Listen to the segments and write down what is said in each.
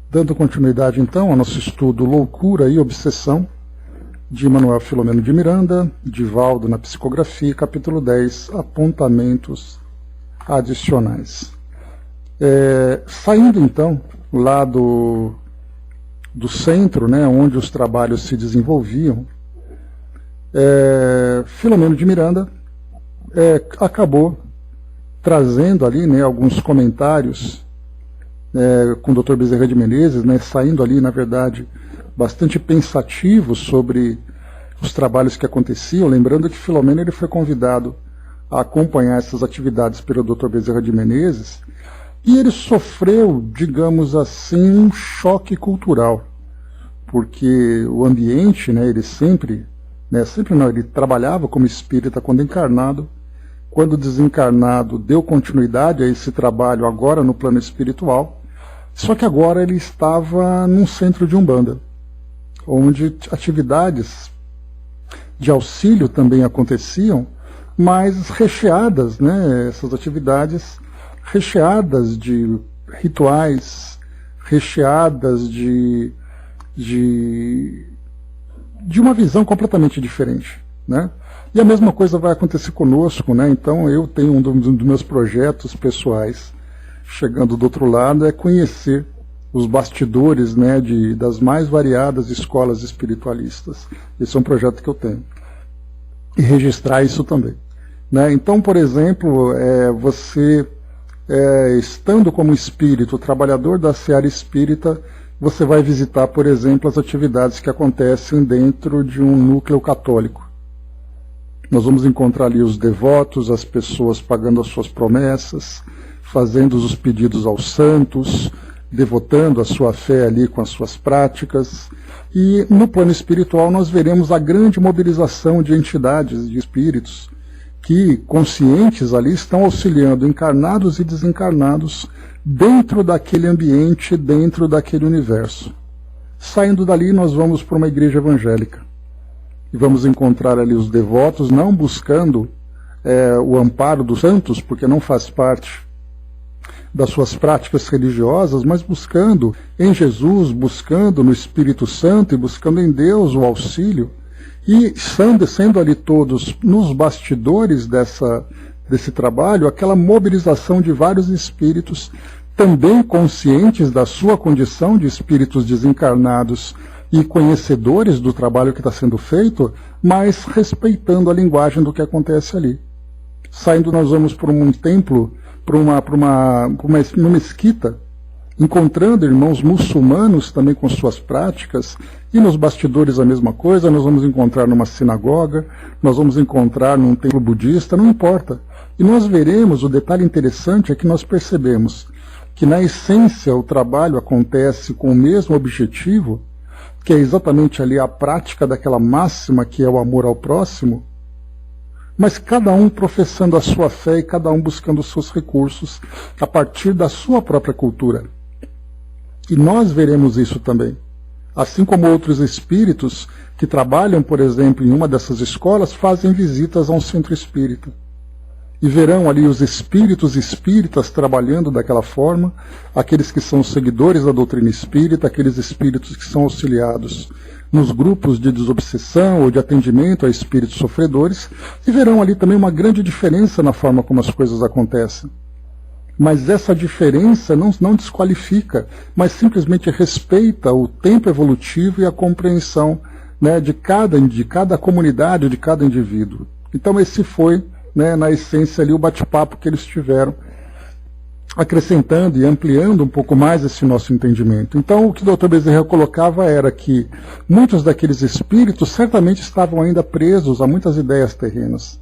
Dando continuidade, então, ao nosso estudo Loucura e Obsessão, de Manuel Filomeno de Miranda, Divaldo na Psicografia, capítulo 10, Apontamentos Adicionais. Saindo, então, lá do centro, né, onde os trabalhos se desenvolviam, Filomeno de Miranda acabou trazendo ali, né, alguns comentários com o Dr. Bezerra de Menezes, né, saindo ali, na verdade, bastante pensativo sobre os trabalhos que aconteciam, lembrando que Filomeno ele foi convidado a acompanhar essas atividades pelo Dr. Bezerra de Menezes, e ele sofreu, digamos assim, um choque cultural, porque o ambiente, né, ele ele trabalhava como espírita quando encarnado. Quando desencarnado, deu continuidade a esse trabalho agora no plano espiritual, só que agora ele estava num centro de Umbanda, onde atividades de auxílio também aconteciam, mas recheadas, né, essas atividades recheadas de rituais, recheadas de uma visão completamente diferente, né? E a mesma coisa vai acontecer conosco, né? Então eu tenho um dos meus projetos pessoais, chegando do outro lado, é conhecer os bastidores, né, das mais variadas escolas espiritualistas. Esse é um projeto que eu tenho. E registrar isso também, né? Então, por exemplo, você, estando como espírito, trabalhador da seara espírita, você vai visitar, por exemplo, as atividades que acontecem dentro de um núcleo católico. Nós vamos encontrar ali os devotos, as pessoas pagando as suas promessas, fazendo os pedidos aos santos, devotando a sua fé ali com as suas práticas. E no plano espiritual nós veremos a grande mobilização de entidades, de espíritos, que, conscientes ali, estão auxiliando encarnados e desencarnados dentro daquele ambiente, dentro daquele universo. Saindo dali, nós vamos para uma igreja evangélica. E vamos encontrar ali os devotos, não buscando o amparo dos santos, porque não faz parte das suas práticas religiosas, mas buscando em Jesus, buscando no Espírito Santo e buscando em Deus o auxílio, e sendo ali todos nos bastidores desse trabalho, aquela mobilização de vários espíritos, também conscientes da sua condição de espíritos desencarnados e conhecedores do trabalho que está sendo feito, mas respeitando a linguagem do que acontece ali. Saindo, nós vamos para um templo, para uma mesquita, encontrando irmãos muçulmanos também com suas práticas, e nos bastidores a mesma coisa. Nós vamos encontrar numa sinagoga, nós vamos encontrar num templo budista, não importa. E nós veremos, o detalhe interessante é que nós percebemos que na essência o trabalho acontece com o mesmo objetivo, que é exatamente ali a prática daquela máxima que é o amor ao próximo, mas cada um professando a sua fé e cada um buscando os seus recursos a partir da sua própria cultura. E nós veremos isso também. Assim como outros espíritos que trabalham, por exemplo, em uma dessas escolas, fazem visitas a um centro espírita. E verão ali os espíritos espíritas trabalhando daquela forma, aqueles que são seguidores da doutrina espírita, aqueles espíritos que são auxiliados nos grupos de desobsessão ou de atendimento a espíritos sofredores, e verão ali também uma grande diferença na forma como as coisas acontecem. Mas essa diferença não desqualifica, mas simplesmente respeita o tempo evolutivo e a compreensão, né, de cada comunidade, de cada indivíduo. Então esse foi, né, na essência ali o bate-papo que eles tiveram, acrescentando e ampliando um pouco mais esse nosso entendimento. Então o que o Dr. Bezerra colocava era que muitos daqueles espíritos certamente estavam ainda presos a muitas ideias terrenas,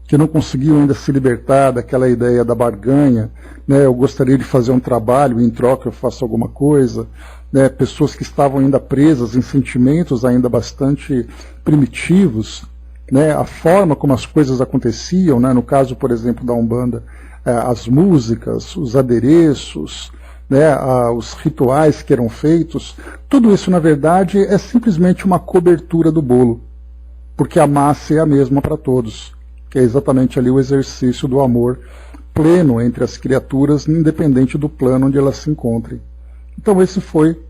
que não conseguiam ainda se libertar daquela ideia da barganha, né, eu gostaria de fazer um trabalho, em troca eu faço alguma coisa, né, pessoas que estavam ainda presas em sentimentos ainda bastante primitivos, né, a forma como as coisas aconteciam, né, no caso, por exemplo, da Umbanda, as músicas, os adereços, né, os rituais que eram feitos, tudo isso, na verdade, é simplesmente uma cobertura do bolo, porque a massa é a mesma para todos, que é exatamente ali o exercício do amor pleno entre as criaturas, independente do plano onde elas se encontrem. Então esse foi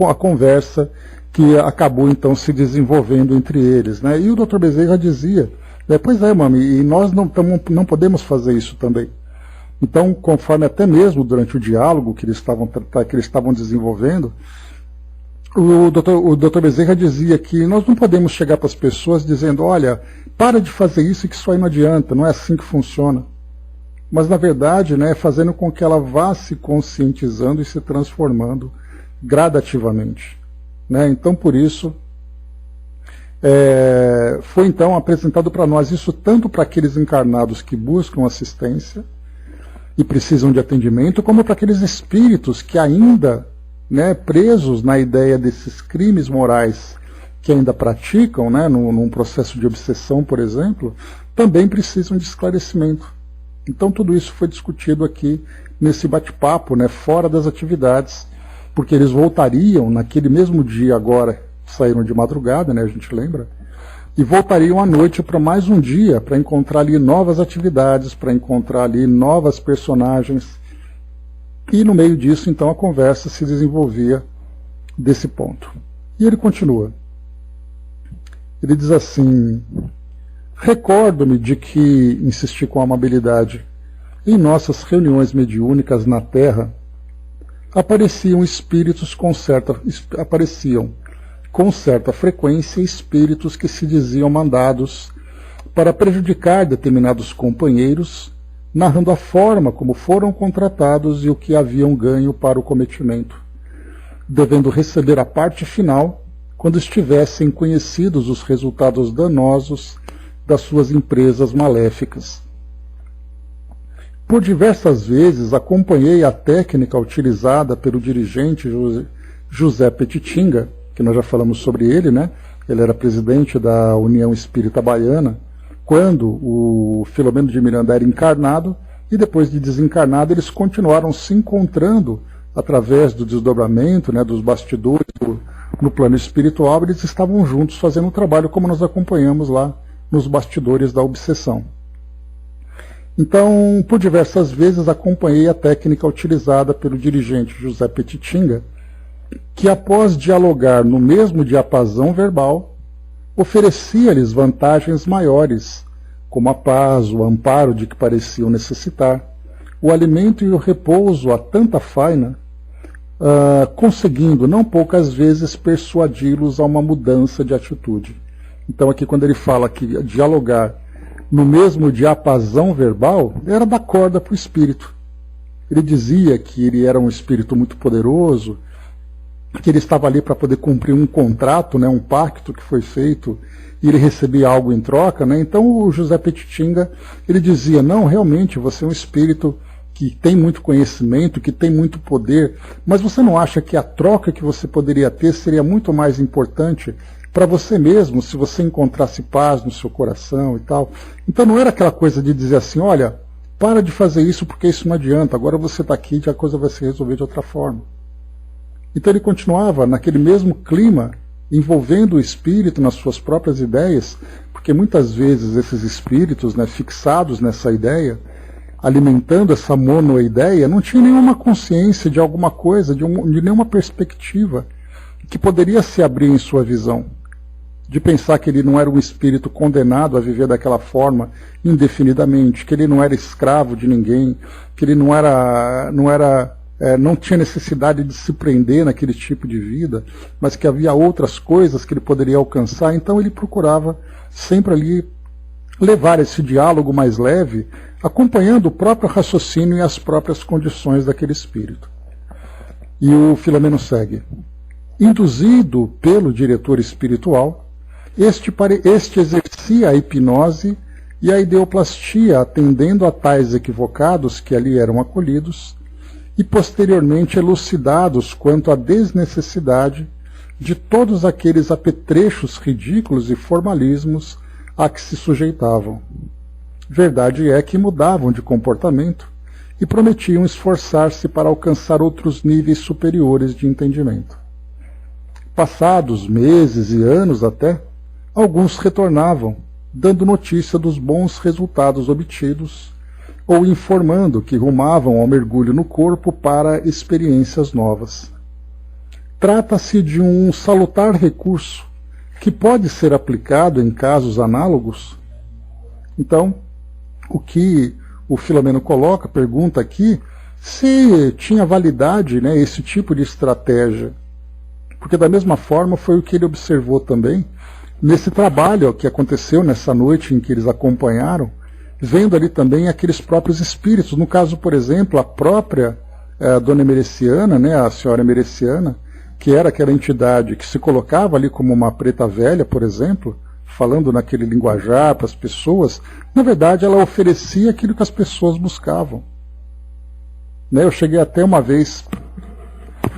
a conversa que acabou então se desenvolvendo entre eles, né? E o Dr. Bezerra dizia, pois é, mami, e nós não podemos fazer isso também. Então, conforme até mesmo durante o diálogo que eles estavam desenvolvendo, o Dr. Bezerra dizia que nós não podemos chegar para as pessoas dizendo, olha, para de fazer isso que isso aí não adianta, não é assim que funciona. Mas, na verdade, né, fazendo com que ela vá se conscientizando e se transformando gradativamente. Né? Então, por isso, foi então apresentado para nós isso tanto para aqueles encarnados que buscam assistência e precisam de atendimento, como para aqueles espíritos que ainda, né, presos na ideia desses crimes morais que ainda praticam, né, num processo de obsessão, por exemplo, também precisam de esclarecimento. Então tudo isso foi discutido aqui nesse bate-papo, né, fora das atividades, porque eles voltariam naquele mesmo dia agora, saíram de madrugada, né, a gente lembra, e voltariam à noite para mais um dia, para encontrar ali novas atividades, para encontrar ali novas personagens. E no meio disso, então, a conversa se desenvolvia desse ponto. E ele continua. Ele diz assim, recordo-me de que, insisti com amabilidade, em nossas reuniões mediúnicas na Terra, apareciam com certa frequência espíritos que se diziam mandados para prejudicar determinados companheiros, narrando a forma como foram contratados e o que haviam ganho para o cometimento, devendo receber a parte final quando estivessem conhecidos os resultados danosos das suas empresas maléficas. Por diversas vezes acompanhei a técnica utilizada pelo dirigente José Petitinga, que nós já falamos sobre ele, né? Ele era presidente da União Espírita Baiana, quando o Filomeno de Miranda era encarnado, e depois de desencarnado eles continuaram se encontrando através do desdobramento, né, dos bastidores no plano espiritual, eles estavam juntos fazendo um trabalho como nós acompanhamos lá nos bastidores da obsessão. Então, por diversas vezes acompanhei a técnica utilizada pelo dirigente José Petitinga, que após dialogar no mesmo diapasão verbal, oferecia-lhes vantagens maiores, como a paz, o amparo de que pareciam necessitar, o alimento e o repouso a tanta faina, conseguindo não poucas vezes persuadi-los a uma mudança de atitude. Então aqui quando ele fala que dialogar no mesmo diapasão verbal, era da corda para o espírito. Ele dizia que ele era um espírito muito poderoso, que ele estava ali para poder cumprir um contrato, né, um pacto que foi feito, e ele recebia algo em troca, né? Então o José Petitinga, ele dizia, não, realmente você é um espírito que tem muito conhecimento, que tem muito poder, mas você não acha que a troca que você poderia ter seria muito mais importante para você mesmo, se você encontrasse paz no seu coração e tal? Então não era aquela coisa de dizer assim, olha, para de fazer isso porque isso não adianta, agora você está aqui e a coisa vai se resolver de outra forma. Então ele continuava naquele mesmo clima, envolvendo o espírito nas suas próprias ideias, porque muitas vezes esses espíritos, né, fixados nessa ideia, alimentando essa monoideia, não tinham nenhuma consciência de alguma coisa, de nenhuma perspectiva que poderia se abrir em sua visão, de pensar que ele não era um espírito condenado a viver daquela forma indefinidamente, que ele não era escravo de ninguém, que ele não tinha necessidade de se prender naquele tipo de vida, mas que havia outras coisas que ele poderia alcançar. Então ele procurava sempre ali levar esse diálogo mais leve, acompanhando o próprio raciocínio e as próprias condições daquele espírito. E o Filomeno segue. Induzido pelo diretor espiritual, este exercia a hipnose e a ideoplastia, atendendo a tais equivocados que ali eram acolhidos, e posteriormente elucidados quanto à desnecessidade de todos aqueles apetrechos ridículos e formalismos a que se sujeitavam. Verdade é que mudavam de comportamento e prometiam esforçar-se para alcançar outros níveis superiores de entendimento. Passados meses e anos até, alguns retornavam, dando notícia dos bons resultados obtidos, ou informando que rumavam ao mergulho no corpo para experiências novas. Trata-se de um salutar recurso que pode ser aplicado em casos análogos. Então, o que o Filomeno coloca, pergunta aqui, se tinha validade, né, esse tipo de estratégia. Porque da mesma forma foi o que ele observou também nesse trabalho que aconteceu nessa noite em que eles acompanharam, vendo ali também aqueles próprios espíritos. No caso, por exemplo, a própria Dona Emereciana, né, a senhora Emereciana, que era aquela entidade que se colocava ali como uma preta velha, por exemplo, falando naquele linguajar para as pessoas, na verdade ela oferecia aquilo que as pessoas buscavam. Né, eu cheguei até uma vez,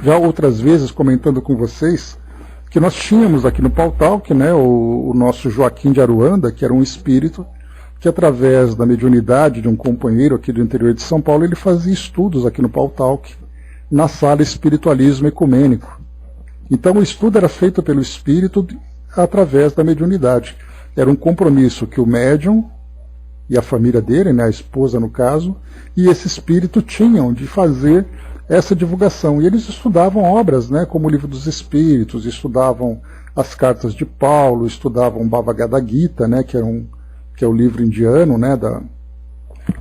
já outras vezes comentando com vocês, que nós tínhamos aqui no Pautalk, né, o nosso Joaquim de Aruanda, que era um espírito que através da mediunidade de um companheiro aqui do interior de São Paulo, ele fazia estudos aqui no Pautalk, na sala Espiritualismo Ecumênico. Então o estudo era feito pelo espírito através da mediunidade. Era um compromisso que o médium e a família dele, né, a esposa no caso, e esse espírito tinham de fazer essa divulgação. E eles estudavam obras, né, como o Livro dos Espíritos, estudavam as cartas de Paulo, estudavam Bhagavad Gita, né, que é o livro indiano, né,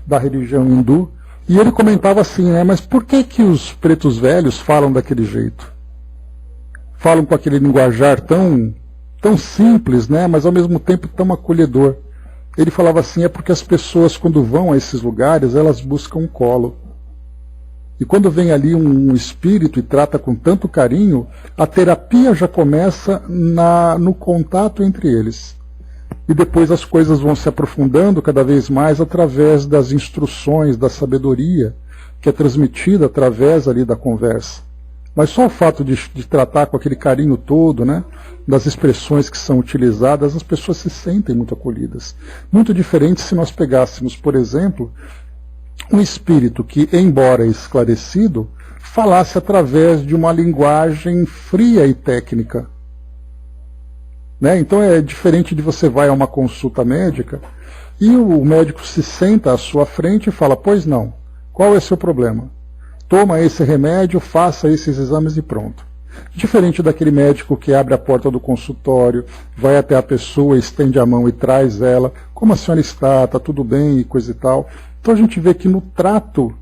da religião hindu. E ele comentava assim, né, mas por que os pretos velhos falam daquele jeito? Falam com aquele linguajar tão simples, né, mas ao mesmo tempo tão acolhedor. Ele falava assim, é porque as pessoas quando vão a esses lugares, elas buscam um colo. E quando vem ali um espírito e trata com tanto carinho, a terapia já começa no contato entre eles. E depois as coisas vão se aprofundando cada vez mais através das instruções, da sabedoria, que é transmitida através ali da conversa. Mas só o fato de tratar com aquele carinho todo, né, das expressões que são utilizadas, as pessoas se sentem muito acolhidas. Muito diferente se nós pegássemos, por exemplo, um espírito que, embora esclarecido, falasse através de uma linguagem fria e técnica. Né? Então é diferente de você vai a uma consulta médica e o médico se senta à sua frente e fala, pois não, qual é o seu problema? Toma esse remédio, faça esses exames e pronto. Diferente daquele médico que abre a porta do consultório, vai até a pessoa, estende a mão e traz ela, como a senhora está tudo bem e coisa e tal. Então a gente vê que no trato,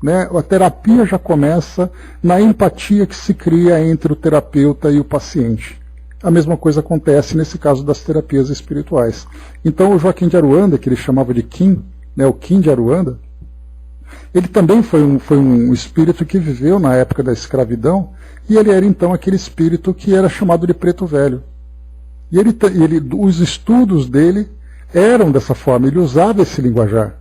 né, a terapia já começa na empatia que se cria entre o terapeuta e o paciente. A mesma coisa acontece nesse caso das terapias espirituais. Então o Joaquim de Aruanda, que ele chamava de Kim, né, o Kim de Aruanda, ele também foi um espírito que viveu na época da escravidão, e ele era então aquele espírito que era chamado de preto velho. E os estudos dele eram dessa forma, ele usava esse linguajar.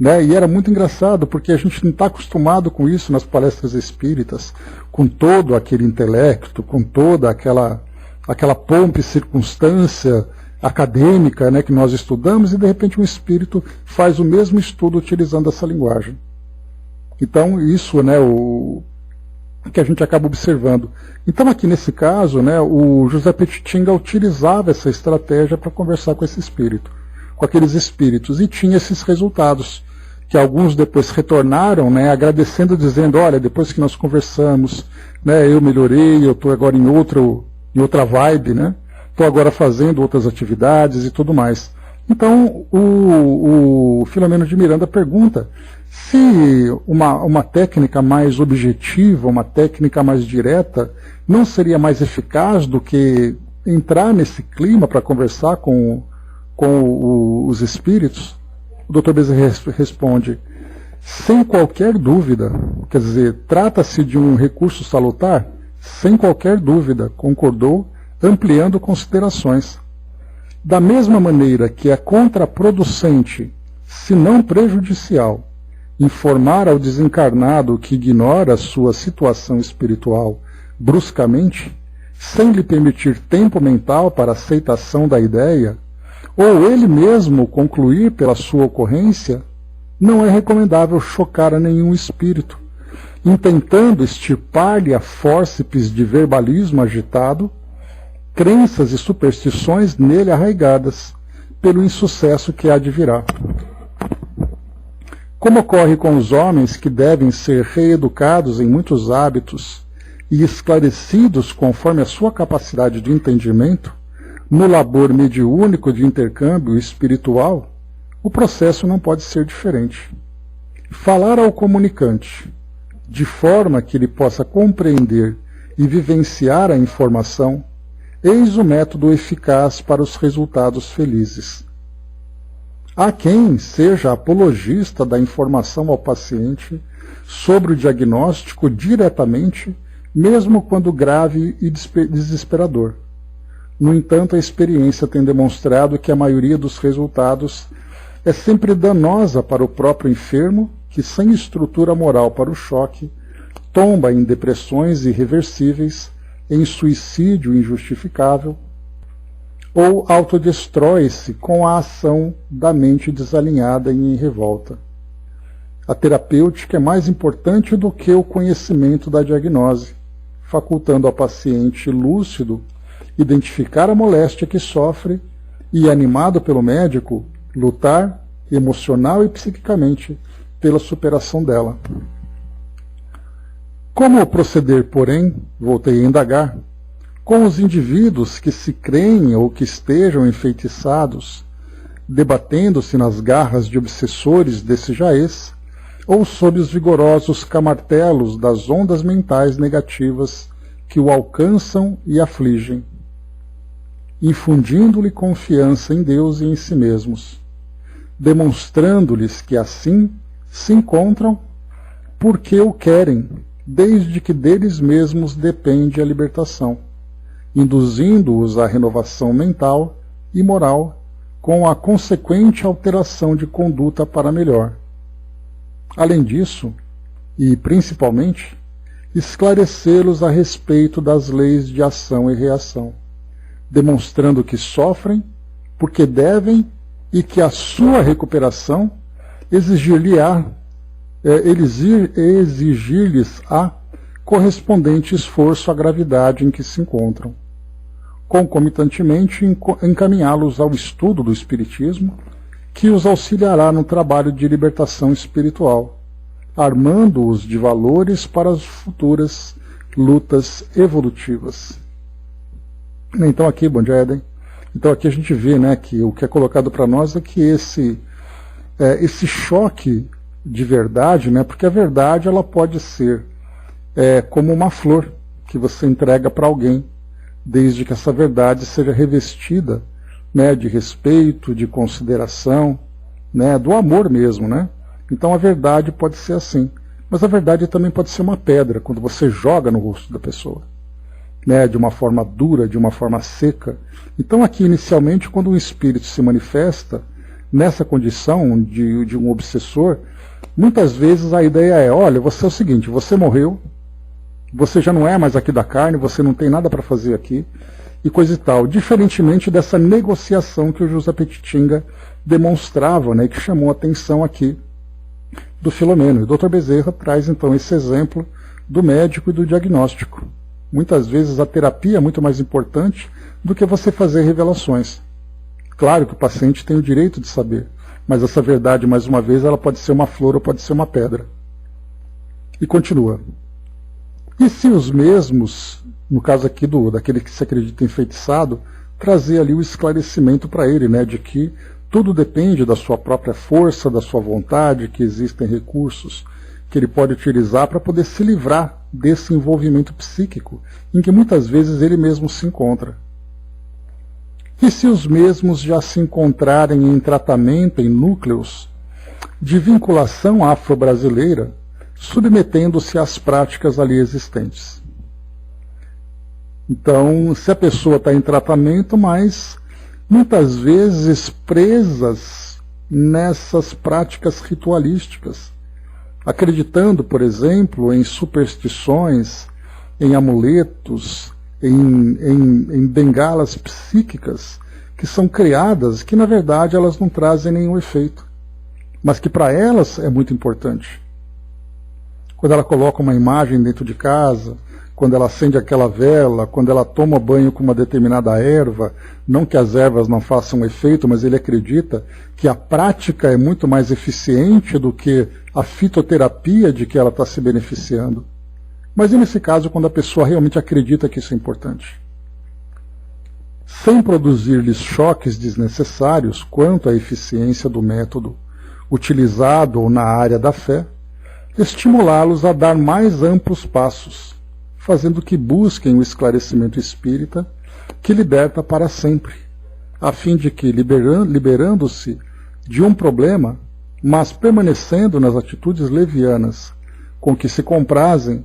Né? E era muito engraçado, porque a gente não está acostumado com isso nas palestras espíritas, com todo aquele intelecto, com toda aquela pompa e circunstância acadêmica, né, que nós estudamos, e de repente um espírito faz o mesmo estudo utilizando essa linguagem. Então isso, né, o que a gente acaba observando. Então aqui nesse caso, né, o José Petitinga utilizava essa estratégia para conversar com esse espírito, com aqueles espíritos, e tinha esses resultados, que alguns depois retornaram, né, agradecendo, dizendo, olha, depois que nós conversamos, né, eu melhorei, eu estou agora em outra vibe, né, estou agora fazendo outras atividades e tudo mais. Então, o Filomeno de Miranda pergunta se uma técnica mais objetiva, uma técnica mais direta, não seria mais eficaz do que entrar nesse clima para conversar com os espíritos. O Dr. Bezerra responde, sem qualquer dúvida, quer dizer, trata-se de um recurso salutar? Sem qualquer dúvida, concordou, ampliando considerações. Da mesma maneira que é contraproducente, se não prejudicial, informar ao desencarnado que ignora sua situação espiritual bruscamente, sem lhe permitir tempo mental para a aceitação da ideia, ou ele mesmo concluir pela sua ocorrência, não é recomendável chocar a nenhum espírito, intentando extirpar-lhe a fórceps de verbalismo agitado, crenças e superstições nele arraigadas, pelo insucesso que há de virá. Como ocorre com os homens que devem ser reeducados em muitos hábitos e esclarecidos conforme a sua capacidade de entendimento, no labor mediúnico de intercâmbio espiritual, o processo não pode ser diferente. Falar ao comunicante, de forma que ele possa compreender e vivenciar a informação, eis o método eficaz para os resultados felizes. Há quem seja apologista da informação ao paciente sobre o diagnóstico diretamente, mesmo quando grave e desesperador. No entanto, a experiência tem demonstrado que a maioria dos resultados é sempre danosa para o próprio enfermo, que sem estrutura moral para o choque, tomba em depressões irreversíveis, em suicídio injustificável, ou autodestrói-se com a ação da mente desalinhada e em revolta. A terapêutica é mais importante do que o conhecimento da diagnose, facultando ao paciente lúcido identificar a moléstia que sofre e, animado pelo médico, lutar emocional e psiquicamente pela superação dela. Como proceder, porém, voltei a indagar, com os indivíduos que se creem ou que estejam enfeitiçados, debatendo-se nas garras de obsessores desse jaez, ou sob os vigorosos camartelos das ondas mentais negativas que o alcançam e afligem, infundindo-lhe confiança em Deus e em si mesmos, demonstrando-lhes que assim se encontram porque o querem, desde que deles mesmos depende a libertação, induzindo-os à renovação mental e moral, com a consequente alteração de conduta para melhor. Além disso, e principalmente, esclarecê-los a respeito das leis de ação e reação, demonstrando que sofrem porque devem e que a sua recuperação exigir-lhes-á correspondente esforço à gravidade em que se encontram. Concomitantemente, encaminhá-los ao estudo do Espiritismo, que os auxiliará no trabalho de libertação espiritual, armando-os de valores para as futuras lutas evolutivas. Então aqui, bom dia, Eden. Então aqui a gente vê, né, que o que é colocado para nós é que esse choque de verdade, né, porque a verdade ela pode ser como uma flor que você entrega para alguém, desde que essa verdade seja revestida, né, de respeito, de consideração, né, do amor mesmo, né? Então a verdade pode ser assim, mas a verdade também pode ser uma pedra quando você joga no rosto da pessoa, né, de uma forma dura, de uma forma seca. Então aqui inicialmente, quando um espírito se manifesta nessa condição de um obsessor, muitas vezes a ideia é: olha, você é o seguinte, você morreu, você já não é mais aqui da carne, você não tem nada para fazer aqui, e coisa e tal. Diferentemente dessa negociação que o José Petitinga demonstrava, né, que chamou a atenção aqui do Filomeno. E o Dr. Bezerra traz então esse exemplo do médico e do diagnóstico. Muitas vezes a terapia é muito mais importante do que você fazer revelações. Claro que o paciente tem o direito de saber, mas essa verdade, mais uma vez, ela pode ser uma flor ou pode ser uma pedra. E continua. E se os mesmos, no caso aqui daquele que se acredita enfeitiçado, trazer ali o esclarecimento para ele, né, de que tudo depende da sua própria força, da sua vontade, que existem recursos que ele pode utilizar para poder se livrar desse envolvimento psíquico, em que muitas vezes ele mesmo se encontra. E se os mesmos já se encontrarem em tratamento em núcleos de vinculação afro-brasileira, submetendo-se às práticas ali existentes. Então, se a pessoa está em tratamento, mas muitas vezes presas nessas práticas ritualísticas, acreditando, por exemplo, em superstições, em amuletos, em bengalas psíquicas que são criadas, que na verdade elas não trazem nenhum efeito, mas que para elas é muito importante. Quando ela coloca uma imagem dentro de casa, quando ela acende aquela vela, quando ela toma banho com uma determinada erva, não que as ervas não façam efeito, mas ele acredita que a prática é muito mais eficiente do que a fitoterapia de que ela está se beneficiando. Mas e nesse caso, quando a pessoa realmente acredita que isso é importante? Sem produzir-lhes choques desnecessários quanto à eficiência do método utilizado na área da fé, estimulá-los a dar mais amplos passos, fazendo que busquem o esclarecimento espírita que liberta para sempre, a fim de que, liberando-se de um problema, mas permanecendo nas atitudes levianas com que se comprazem,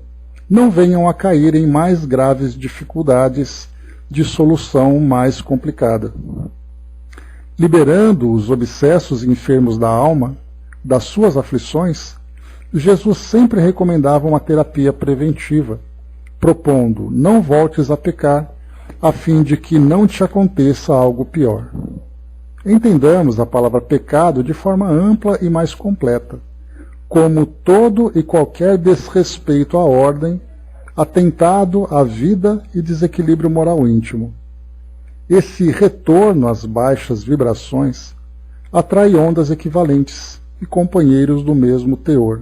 não venham a cair em mais graves dificuldades de solução mais complicada. Liberando os obsessos enfermos da alma das suas aflições, Jesus sempre recomendava uma terapia preventiva, propondo: não voltes a pecar, a fim de que não te aconteça algo pior. Entendamos a palavra pecado de forma ampla e mais completa, como todo e qualquer desrespeito à ordem, atentado à vida e desequilíbrio moral íntimo. Esse retorno às baixas vibrações atrai ondas equivalentes e companheiros do mesmo teor.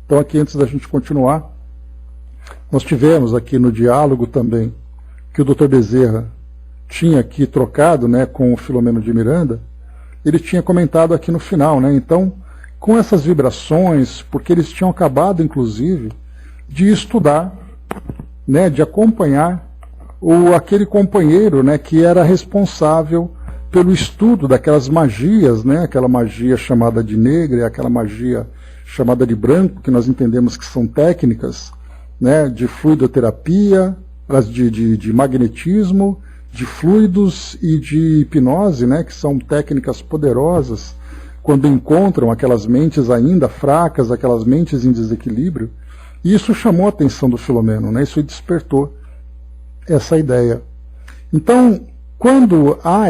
Então aqui, antes da gente continuar, nós tivemos aqui no diálogo também que o Dr. Bezerra tinha aqui trocado, né, com o Filomeno de Miranda. Ele tinha comentado aqui no final, né, então, com essas vibrações, porque eles tinham acabado, inclusive, de estudar, né, de acompanhar aquele companheiro, né, que era responsável pelo estudo daquelas magias, né, aquela magia chamada de negra e aquela magia chamada de branco, que nós entendemos que são técnicas, né, de fluidoterapia, de magnetismo, de fluidos e de hipnose, né, que são técnicas poderosas quando encontram aquelas mentes ainda fracas, aquelas mentes em desequilíbrio. E isso chamou a atenção do Filomeno, né, isso despertou essa ideia. Então, quando há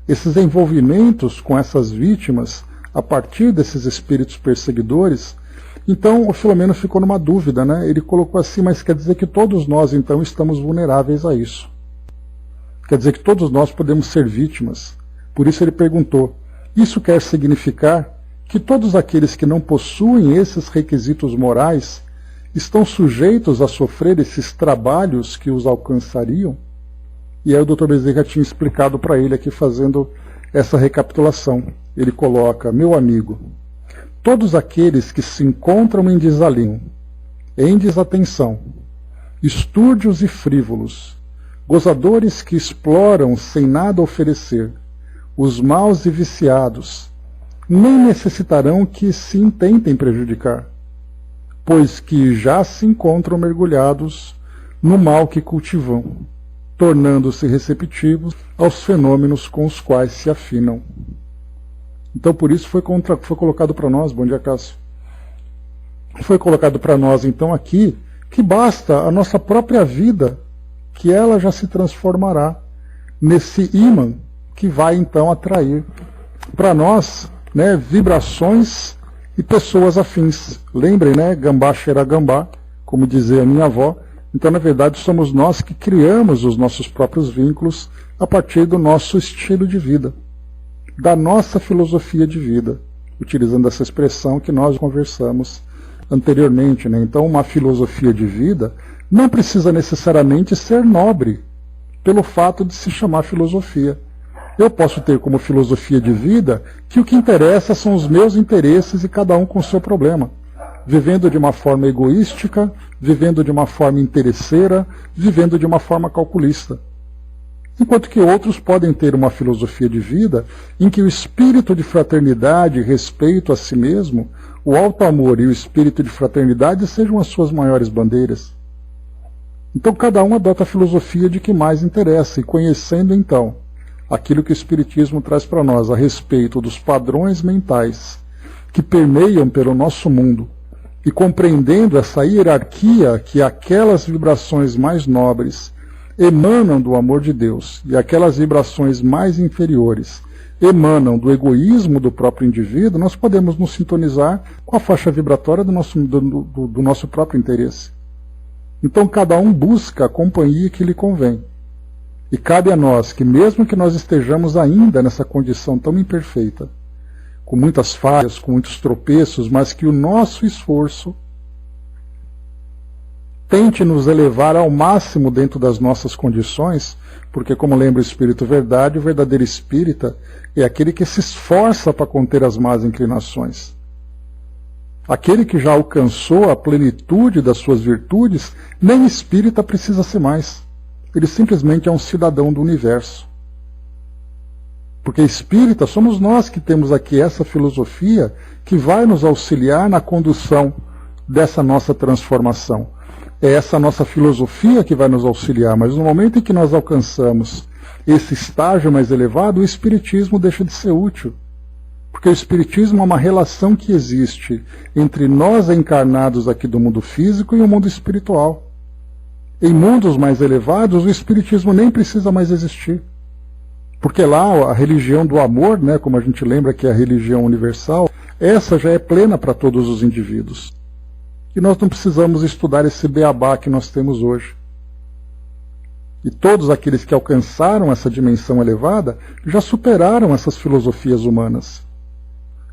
esses envolvimentos com essas vítimas, a partir desses espíritos perseguidores, então o Filomeno ficou numa dúvida, né? Ele colocou assim: mas quer dizer que todos nós então estamos vulneráveis a isso? Quer dizer que todos nós podemos ser vítimas? Por isso ele perguntou: isso quer significar que todos aqueles que não possuem esses requisitos morais estão sujeitos a sofrer esses trabalhos que os alcançariam? E aí o Dr. Bezerra tinha explicado para ele aqui, fazendo essa recapitulação. Ele coloca: meu amigo, todos aqueles que se encontram em desalinho, em desatenção, estúrdios e frívolos, gozadores que exploram sem nada oferecer, os maus e viciados, nem necessitarão que se intentem prejudicar, pois que já se encontram mergulhados no mal que cultivam, tornando-se receptivos aos fenômenos com os quais se afinam. Então, por isso foi colocado para nós, bom dia, Cássio, foi colocado para nós, então, aqui, que basta a nossa própria vida, que ela já se transformará nesse ímã que vai, então, atrair para nós, né, vibrações e pessoas afins. Lembrem, né, gambá cheira gambá, como dizia a minha avó. Então, na verdade, somos nós que criamos os nossos próprios vínculos a partir do nosso estilo de vida, da nossa filosofia de vida, utilizando essa expressão que nós conversamos anteriormente, né? Então, uma filosofia de vida não precisa necessariamente ser nobre, pelo fato de se chamar filosofia. Eu posso ter como filosofia de vida que o que interessa são os meus interesses e cada um com o seu problema, vivendo de uma forma egoística, vivendo de uma forma interesseira, vivendo de uma forma calculista. Enquanto que outros podem ter uma filosofia de vida em que o espírito de fraternidade e respeito a si mesmo, o alto amor e o espírito de fraternidade sejam as suas maiores bandeiras. Então cada um adota a filosofia de que mais interessa, e conhecendo então aquilo que o Espiritismo traz para nós a respeito dos padrões mentais que permeiam pelo nosso mundo, e compreendendo essa hierarquia que aquelas vibrações mais nobres emanam do amor de Deus e aquelas vibrações mais inferiores emanam do egoísmo do próprio indivíduo, nós podemos nos sintonizar com a faixa vibratória do nosso próprio interesse. Então cada um busca a companhia que lhe convém. E cabe a nós que, mesmo que nós estejamos ainda nessa condição tão imperfeita, com muitas falhas, com muitos tropeços, mas que o nosso esforço tente nos elevar ao máximo dentro das nossas condições, porque, como lembra o Espírito Verdade, o verdadeiro espírita é aquele que se esforça para conter as más inclinações. Aquele que já alcançou a plenitude das suas virtudes, nem espírita precisa ser mais. Ele simplesmente é um cidadão do universo. Porque espírita somos nós que temos aqui essa filosofia que vai nos auxiliar na condução dessa nossa transformação. É essa nossa filosofia que vai nos auxiliar, mas no momento em que nós alcançamos esse estágio mais elevado, o espiritismo deixa de ser útil. Porque o espiritismo é uma relação que existe entre nós encarnados aqui do mundo físico e o mundo espiritual. Em mundos mais elevados, o espiritismo nem precisa mais existir. Porque lá a religião do amor, né, como a gente lembra que é a religião universal, essa já é plena para todos os indivíduos. E nós não precisamos estudar esse beabá que nós temos hoje. E todos aqueles que alcançaram essa dimensão elevada já superaram essas filosofias humanas,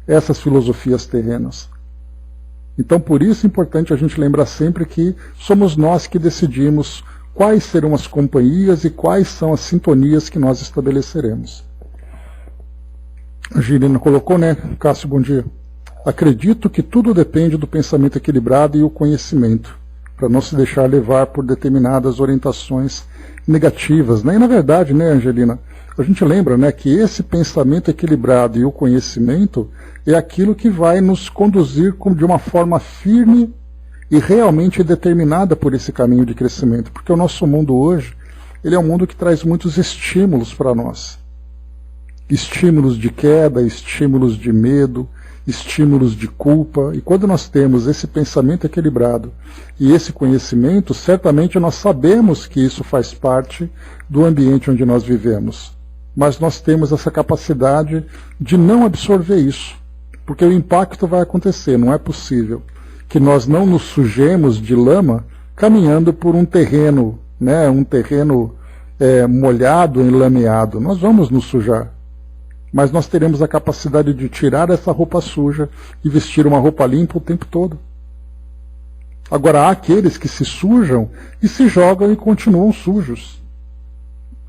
essas filosofias terrenas. Então, por isso é importante a gente lembrar sempre que somos nós que decidimos quais serão as companhias e quais são as sintonias que nós estabeleceremos. A Girina colocou, né? Cássio, bom dia. Acredito que tudo depende do pensamento equilibrado e o conhecimento, para não se deixar levar por determinadas orientações negativas, né? E na verdade, né, Angelina, a gente lembra, né, que esse pensamento equilibrado e o conhecimento é aquilo que vai nos conduzir de uma forma firme e realmente determinada por esse caminho de crescimento, porque o nosso mundo hoje, ele é um mundo que traz muitos estímulos para nós. Estímulos de queda, estímulos de medo, estímulos de culpa, e quando nós temos esse pensamento equilibrado e esse conhecimento, certamente nós sabemos que isso faz parte do ambiente onde nós vivemos, mas nós temos essa capacidade de não absorver isso, porque o impacto vai acontecer. Não é possível que nós não nos sujemos de lama caminhando por um terreno, né, molhado, enlameado. Nós vamos nos sujar. Mas nós teremos a capacidade de tirar essa roupa suja e vestir uma roupa limpa o tempo todo. Agora, há aqueles que se sujam e se jogam e continuam sujos.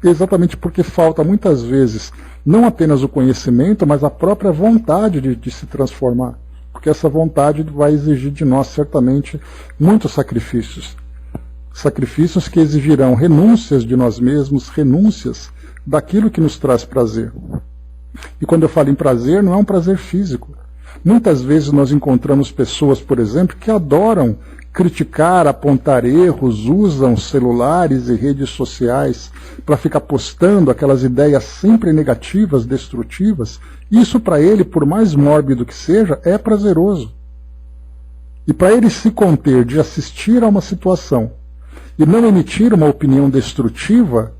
Exatamente porque falta muitas vezes não apenas o conhecimento, mas a própria vontade de se transformar. Porque essa vontade vai exigir de nós certamente muitos sacrifícios. Sacrifícios que exigirão renúncias de nós mesmos, renúncias daquilo que nos traz prazer. E quando eu falo em prazer, não é um prazer físico. Muitas vezes nós encontramos pessoas, por exemplo, que adoram criticar, apontar erros, usam celulares e redes sociais para ficar postando aquelas ideias sempre negativas, destrutivas. Isso para ele, por mais mórbido que seja, é prazeroso. E para ele se conter de assistir a uma situação e não emitir uma opinião destrutiva,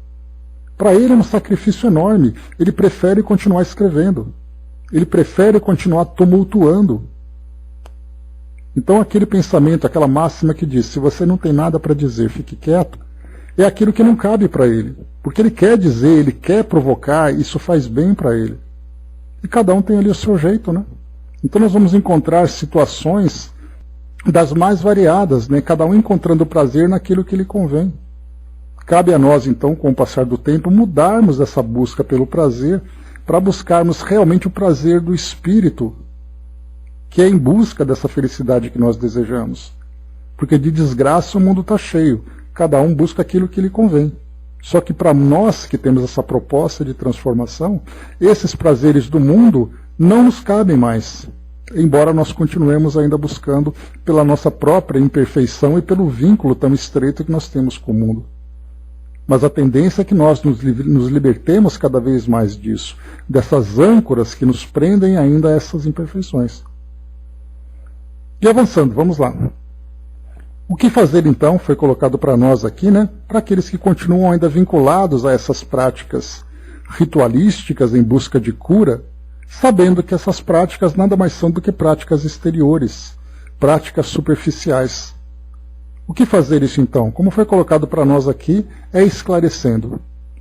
para ele é um sacrifício enorme. Ele prefere continuar escrevendo. Ele prefere continuar tumultuando. Então aquele pensamento, aquela máxima que diz, se você não tem nada para dizer, fique quieto, é aquilo que não cabe para ele. Porque ele quer dizer, ele quer provocar, isso faz bem para ele. E cada um tem ali o seu jeito, né? Então nós vamos encontrar situações das mais variadas, né? Cada um encontrando prazer naquilo que lhe convém. Cabe a nós, então, com o passar do tempo, mudarmos essa busca pelo prazer para buscarmos realmente o prazer do espírito, que é em busca dessa felicidade que nós desejamos. Porque de desgraça o mundo está cheio. Cada um busca aquilo que lhe convém. Só que para nós que temos essa proposta de transformação, esses prazeres do mundo não nos cabem mais. Embora nós continuemos ainda buscando pela nossa própria imperfeição e pelo vínculo tão estreito que nós temos com o mundo. Mas a tendência é que nós nos libertemos cada vez mais disso, dessas âncoras que nos prendem ainda a essas imperfeições. E avançando, vamos lá. O que fazer então foi colocado para nós aqui, né? Para aqueles que continuam ainda vinculados a essas práticas ritualísticas em busca de cura, sabendo que essas práticas nada mais são do que práticas exteriores, práticas superficiais. O que fazer isso então? Como foi colocado para nós aqui, é esclarecendo,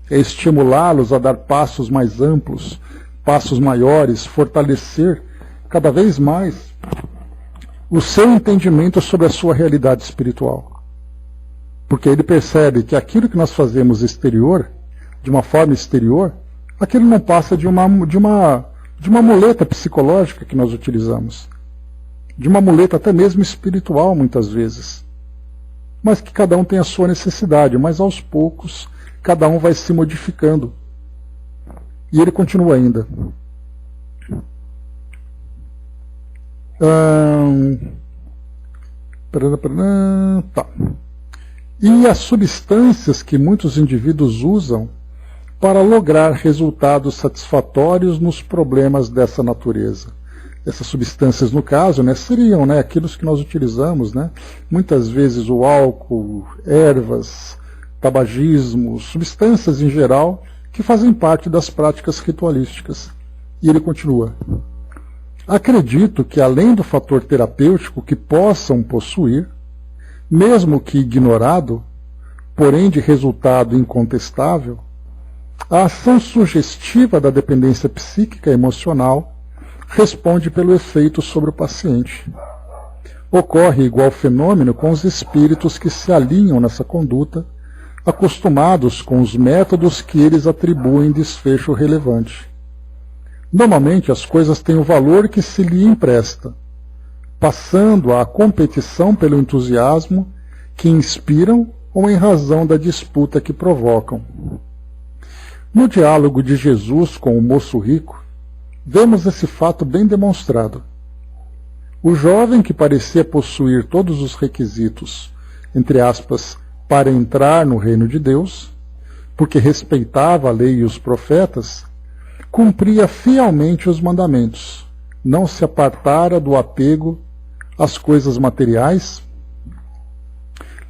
é estimulá-los a dar passos mais amplos, passos maiores, fortalecer cada vez mais o seu entendimento sobre a sua realidade espiritual. Porque ele percebe que aquilo que nós fazemos exterior, de uma forma exterior, aquilo não passa de uma muleta psicológica que nós utilizamos, de uma muleta até mesmo espiritual muitas vezes, mas que cada um tem a sua necessidade, mas aos poucos cada um vai se modificando. E ele continua ainda. Tá. E as substâncias que muitos indivíduos usam para lograr resultados satisfatórios nos problemas dessa natureza. Essas substâncias, no caso, seriam aquilo que nós utilizamos, muitas vezes o álcool, ervas, tabagismo, substâncias em geral, que fazem parte das práticas ritualísticas. E ele continua. Acredito que, além do fator terapêutico que possam possuir, mesmo que ignorado, porém de resultado incontestável, a ação sugestiva da dependência psíquica e emocional responde pelo efeito sobre o paciente. Ocorre igual fenômeno com os espíritos que se alinham nessa conduta, acostumados com os métodos que eles atribuem desfecho relevante. Normalmente as coisas têm o valor que se lhe empresta, passando à competição pelo entusiasmo que inspiram ou em razão da disputa que provocam. No diálogo de Jesus com o moço rico, vemos esse fato bem demonstrado. O jovem que parecia possuir todos os requisitos, entre aspas, para entrar no reino de Deus, porque respeitava a lei e os profetas, cumpria fielmente os mandamentos, não se apartara do apego às coisas materiais,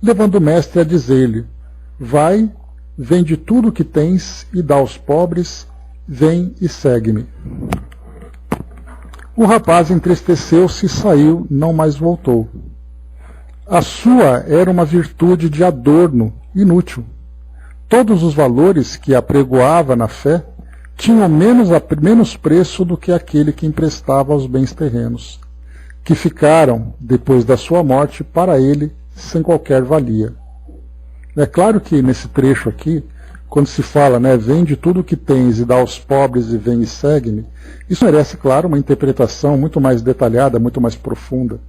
levando o mestre a dizer-lhe: vai, vende tudo o que tens e dá aos pobres, vem e segue-me. O rapaz entristeceu-se e saiu, não mais voltou. A sua era uma virtude de adorno, inútil. Todos os valores que apregoava na fé tinham menos preço do que aquele que emprestava aos bens terrenos, que ficaram, depois da sua morte, para ele, sem qualquer valia. É claro que nesse trecho aqui, quando se fala, vende tudo o que tens e dá aos pobres e vem e segue-me, isso merece, claro, uma interpretação muito mais detalhada, muito mais profunda.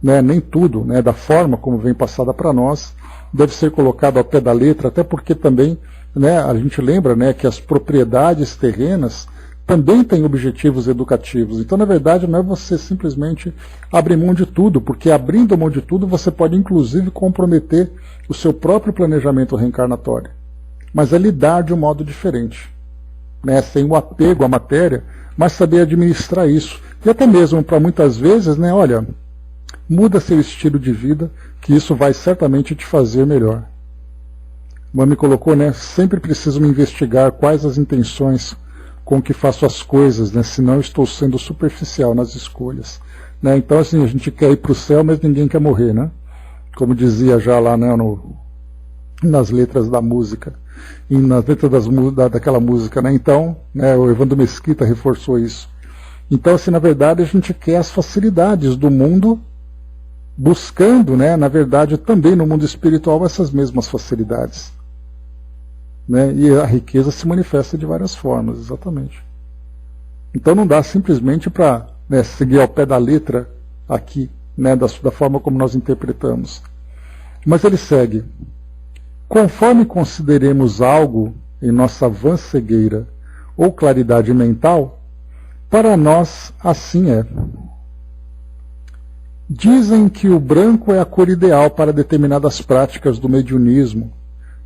Nem tudo, da forma como vem passada para nós, deve ser colocado ao pé da letra, até porque também a gente lembra que as propriedades terrenas também têm objetivos educativos. Então, na verdade, não é você simplesmente abrir mão de tudo, porque abrindo mão de tudo você pode, inclusive, comprometer o seu próprio planejamento reencarnatório. Mas é lidar de um modo diferente, sem o apego à matéria, mas saber administrar isso. E até mesmo, para muitas vezes, olha, muda seu estilo de vida, que isso vai certamente te fazer melhor. Mami colocou, sempre preciso me investigar quais as intenções com que faço as coisas, senão estou sendo superficial nas escolhas. Então, assim, a gente quer ir para o céu, mas ninguém quer morrer, Como dizia já lá nas letras da música, e nas letras daquela música, Então, o Evandro Mesquita reforçou isso. Então, assim, na verdade, a gente quer as facilidades do mundo, buscando, na verdade, também no mundo espiritual essas mesmas facilidades. E a riqueza se manifesta de várias formas, exatamente. Então não dá simplesmente para seguir ao pé da letra aqui, da forma como nós interpretamos. Mas ele segue. Conforme consideremos algo em nossa vã cegueira ou claridade mental, para nós assim é. Dizem que o branco é a cor ideal para determinadas práticas do mediunismo,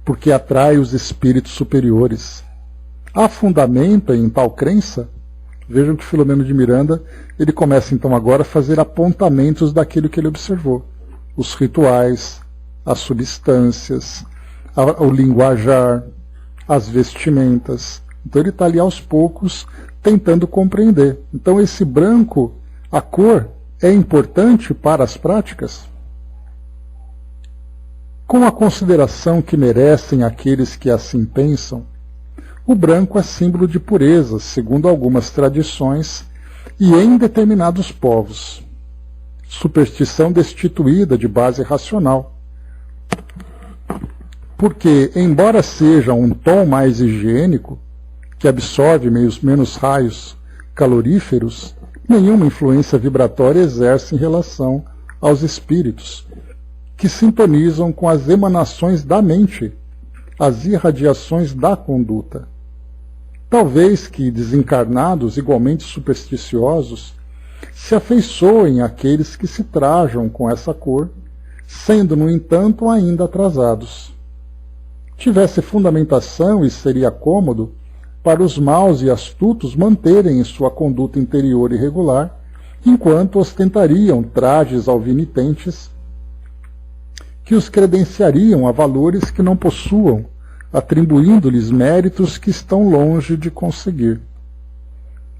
porque atrai os espíritos superiores. Há fundamento em tal crença? Vejam que Filomeno de Miranda, ele começa então agora a fazer apontamentos daquilo que ele observou. Os rituais, as substâncias, o linguajar, as vestimentas, Então ele está ali aos poucos tentando compreender. Então esse branco, a cor, é importante para as práticas? Com a consideração que merecem aqueles que assim pensam, o branco é símbolo de pureza, segundo algumas tradições, e em determinados povos. Superstição destituída de base racional. Porque, embora seja um tom mais higiênico, que absorve menos raios caloríferos, nenhuma influência vibratória exerce em relação aos espíritos, que sintonizam com as emanações da mente, as irradiações da conduta. Talvez que desencarnados igualmente supersticiosos se afeiçoem àqueles que se trajam com essa cor, sendo, no entanto, ainda atrasados. Tivesse fundamentação e seria cômodo para os maus e astutos manterem em sua conduta interior irregular, enquanto ostentariam trajes alvinitentes que os credenciariam a valores que não possuam, atribuindo-lhes méritos que estão longe de conseguir.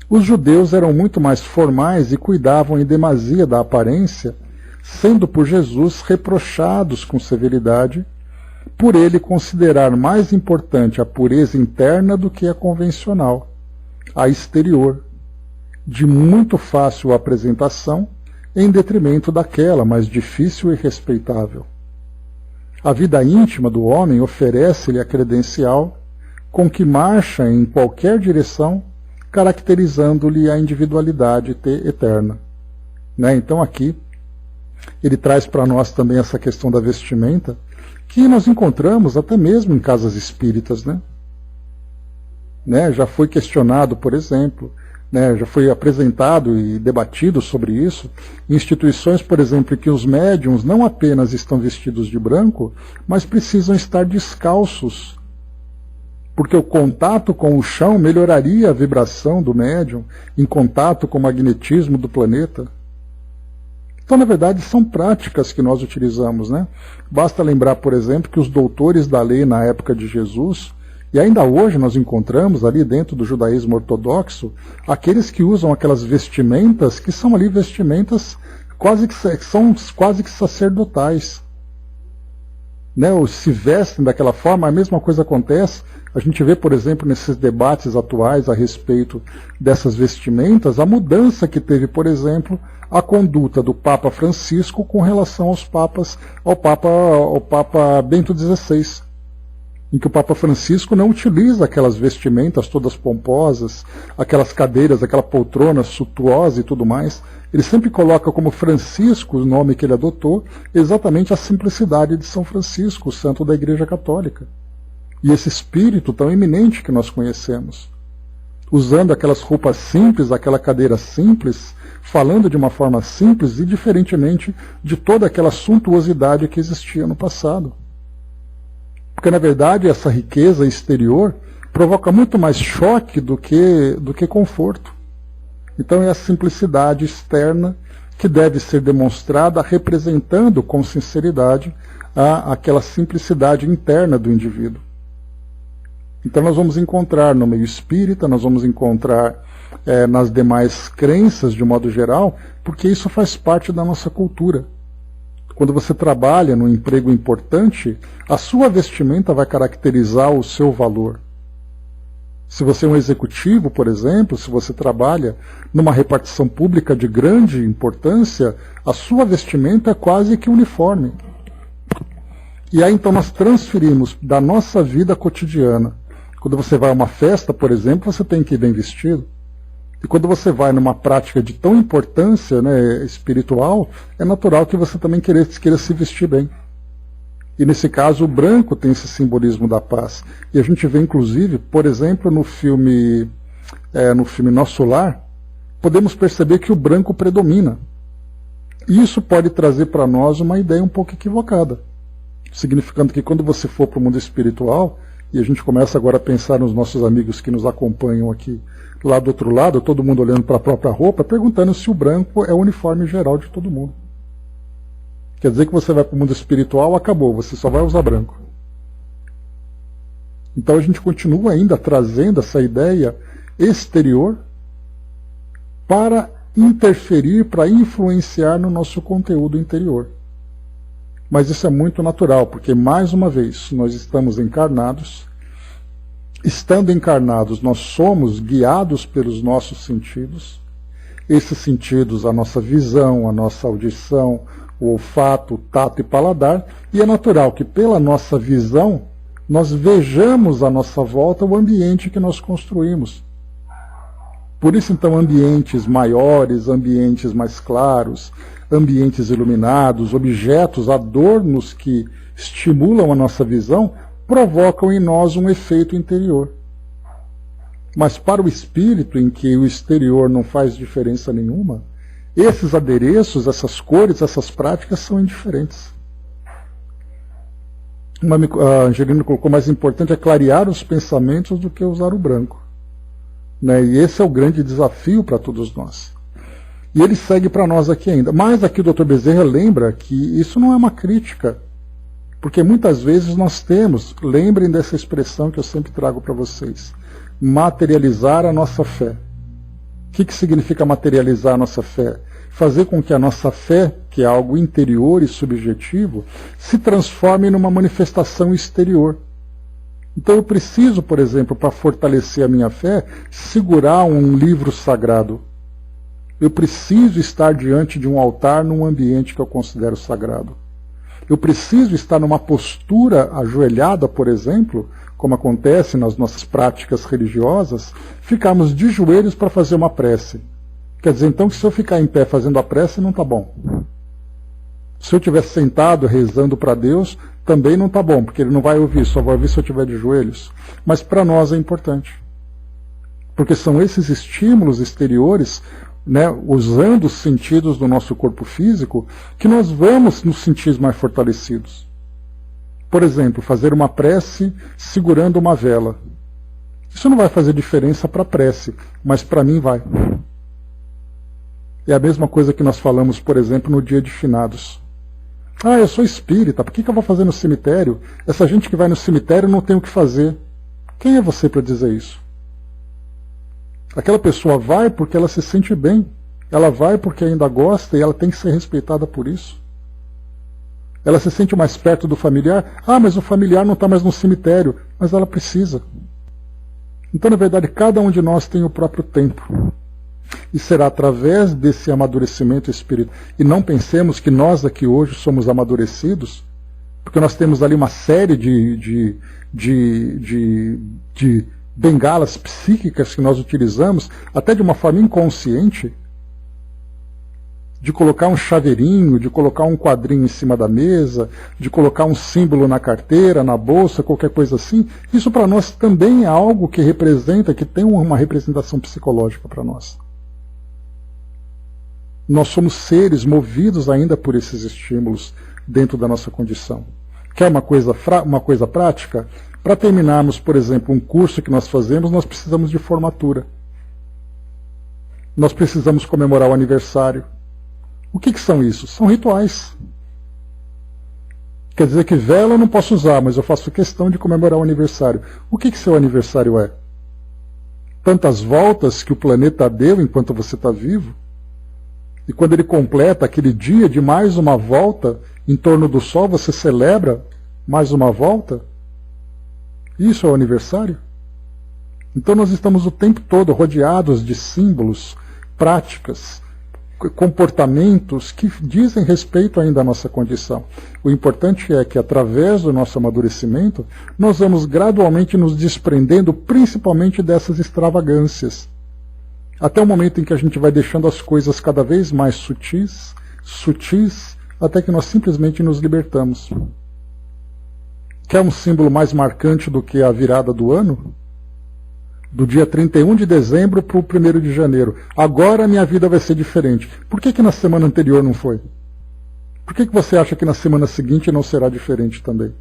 Os judeus eram muito mais formais e cuidavam em demasia da aparência, sendo por Jesus reprochados com severidade, por ele considerar mais importante a pureza interna do que a convencional, a exterior, de muito fácil apresentação, em detrimento daquela mais difícil e respeitável. A vida íntima do homem oferece-lhe a credencial com que marcha em qualquer direção, caracterizando-lhe a individualidade eterna. Então aqui ele traz para nós também essa questão da vestimenta, que nós encontramos até mesmo em casas espíritas. Já foi questionado, por exemplo, já foi apresentado e debatido sobre isso, em instituições, por exemplo, que os médiuns não apenas estão vestidos de branco, mas precisam estar descalços, porque o contato com o chão melhoraria a vibração do médium em contato com o magnetismo do planeta. Então, na verdade, são práticas que nós utilizamos. Basta lembrar, por exemplo, que os doutores da lei na época de Jesus, e ainda hoje nós encontramos ali dentro do judaísmo ortodoxo, aqueles que usam aquelas vestimentas que são ali vestimentas são quase que sacerdotais. Ou se vestem daquela forma, a mesma coisa acontece. A gente vê, por exemplo, nesses debates atuais a respeito dessas vestimentas, a mudança que teve, por exemplo, a conduta do Papa Francisco com relação ao Papa Bento XVI, em que o Papa Francisco não utiliza aquelas vestimentas todas pomposas, aquelas cadeiras, aquela poltrona suntuosa e tudo mais. Ele sempre coloca como Francisco, o nome que ele adotou, exatamente a simplicidade de São Francisco, o santo da Igreja Católica. E esse espírito tão eminente que nós conhecemos, usando aquelas roupas simples, aquela cadeira simples, falando de uma forma simples e diferentemente de toda aquela suntuosidade que existia no passado. Porque, na verdade, essa riqueza exterior provoca muito mais choque do que conforto. Então é a simplicidade externa que deve ser demonstrada representando com sinceridade aquela simplicidade interna do indivíduo. Então nós vamos encontrar no meio espírita, nós vamos encontrar nas demais crenças de modo geral, porque isso faz parte da nossa cultura. Quando você trabalha num emprego importante, a sua vestimenta vai caracterizar o seu valor. Se você é um executivo, por exemplo, se você trabalha numa repartição pública de grande importância, a sua vestimenta é quase que uniforme. E aí então nós transferimos da nossa vida cotidiana. Quando você vai a uma festa, por exemplo, você tem que ir bem vestido. E quando você vai numa prática de tão importância espiritual, é natural que você também queira se vestir bem. E nesse caso o branco tem esse simbolismo da paz. E a gente vê inclusive, por exemplo, no filme Nosso Lar, podemos perceber que o branco predomina. E isso pode trazer para nós uma ideia um pouco equivocada. Significando que quando você for para o mundo espiritual, e a gente começa agora a pensar nos nossos amigos que nos acompanham aqui, lá do outro lado, todo mundo olhando para a própria roupa, perguntando se o branco é o uniforme geral de todo mundo. Quer dizer que você vai para o mundo espiritual, acabou, você só vai usar branco. Então a gente continua ainda trazendo essa ideia exterior para interferir, para influenciar no nosso conteúdo interior. Mas isso é muito natural, porque, mais uma vez, nós estamos encarnados. Estando encarnados, nós somos guiados pelos nossos sentidos. Esses sentidos, a nossa visão, a nossa audição, o olfato, o tato e paladar. E é natural que, pela nossa visão, nós vejamos à nossa volta o ambiente que nós construímos. Por isso, então, ambientes maiores, ambientes mais claros, ambientes iluminados, objetos, adornos que estimulam a nossa visão, provocam em nós um efeito interior. Mas para o espírito, em que o exterior não faz diferença nenhuma, esses adereços, essas cores, essas práticas são indiferentes. A Angelina colocou: mais importante é clarear os pensamentos do que usar o branco. E esse é o grande desafio para todos nós. E ele segue para nós aqui ainda. Mas aqui o Dr. Bezerra lembra que isso não é uma crítica, porque muitas vezes nós temos, lembrem dessa expressão que eu sempre trago para vocês, materializar a nossa fé. O que significa materializar a nossa fé? Fazer com que a nossa fé, que é algo interior e subjetivo, se transforme numa manifestação exterior. Então eu preciso, por exemplo, para fortalecer a minha fé, segurar um livro sagrado. Eu preciso estar diante de um altar num ambiente que eu considero sagrado. Eu preciso estar numa postura ajoelhada, por exemplo, como acontece nas nossas práticas religiosas, ficarmos de joelhos para fazer uma prece. Quer dizer, então, que se eu ficar em pé fazendo a prece, não está bom. Se eu estiver sentado rezando para Deus, também não está bom, porque Ele não vai ouvir, só vai ouvir se eu estiver de joelhos. Mas para nós é importante. Porque são esses estímulos exteriores, usando os sentidos do nosso corpo físico, que nós vamos nos sentir mais fortalecidos. Por exemplo, fazer uma prece segurando uma vela. Isso não vai fazer diferença para a prece, mas para mim vai. É a mesma coisa que nós falamos, por exemplo, no dia de finados. Eu sou espírita, por que eu vou fazer no cemitério? Essa gente que vai no cemitério não tem o que fazer. Quem é você para dizer isso? Aquela pessoa vai porque ela se sente bem. Ela vai porque ainda gosta e ela tem que ser respeitada por isso. Ela se sente mais perto do familiar. Mas o familiar não está mais no cemitério. Mas ela precisa. Então, na verdade, cada um de nós tem o próprio tempo. E será através desse amadurecimento espiritual. E não pensemos que nós aqui hoje somos amadurecidos, porque nós temos ali uma série de bengalas psíquicas que nós utilizamos, até de uma forma inconsciente, de colocar um chaveirinho, de colocar um quadrinho em cima da mesa, de colocar um símbolo na carteira, na bolsa, qualquer coisa assim. Isso para nós também é algo que representa, que tem uma representação psicológica para nós. Nós somos seres movidos ainda por esses estímulos dentro da nossa condição. Quer uma coisa prática? Para terminarmos, por exemplo, um curso que nós fazemos, nós precisamos de formatura. Nós precisamos comemorar o aniversário. O que são isso? São rituais. Quer dizer que vela eu não posso usar, mas eu faço questão de comemorar o aniversário. O que seu aniversário é? Tantas voltas que o planeta deu enquanto você está vivo? E quando ele completa aquele dia de mais uma volta em torno do Sol, você celebra mais uma volta? Isso é o aniversário? Então nós estamos o tempo todo rodeados de símbolos, práticas, comportamentos que dizem respeito ainda à nossa condição. O importante é que, através do nosso amadurecimento, nós vamos gradualmente nos desprendendo principalmente dessas extravagâncias. Até o momento em que a gente vai deixando as coisas cada vez mais sutis, até que nós simplesmente nos libertamos. Quer um símbolo mais marcante do que a virada do ano? Do dia 31 de dezembro para o 1º de janeiro. Agora a minha vida vai ser diferente. Por que na semana anterior não foi? Por que você acha que na semana seguinte não será diferente também?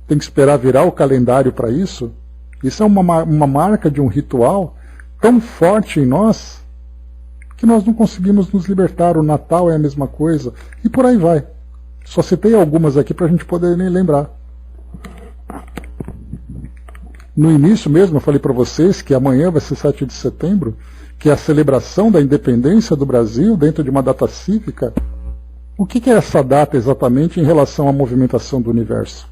Tem que esperar virar o calendário para isso? Isso é uma marca de um ritual tão forte em nós que nós não conseguimos nos libertar. O Natal é a mesma coisa. E por aí vai. Só citei algumas aqui para a gente poder nem lembrar. No início mesmo eu falei para vocês que amanhã vai ser 7 de setembro, que é a celebração da independência do Brasil dentro de uma data cívica. O que é essa data exatamente em relação à movimentação do universo?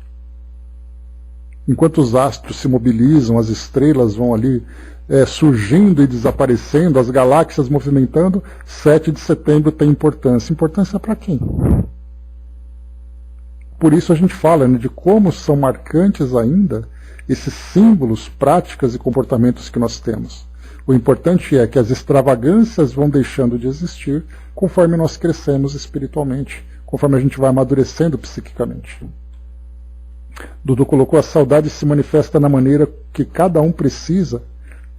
Enquanto os astros se mobilizam, as estrelas vão ali surgindo e desaparecendo, as galáxias movimentando, 7 de setembro tem importância. Importância para quem? Por isso a gente fala, né, de como são marcantes ainda esses símbolos, práticas e comportamentos que nós temos. O importante é que as extravagâncias vão deixando de existir conforme nós crescemos espiritualmente, conforme a gente vai amadurecendo psiquicamente. Dudu colocou: a saudade se manifesta na maneira que cada um precisa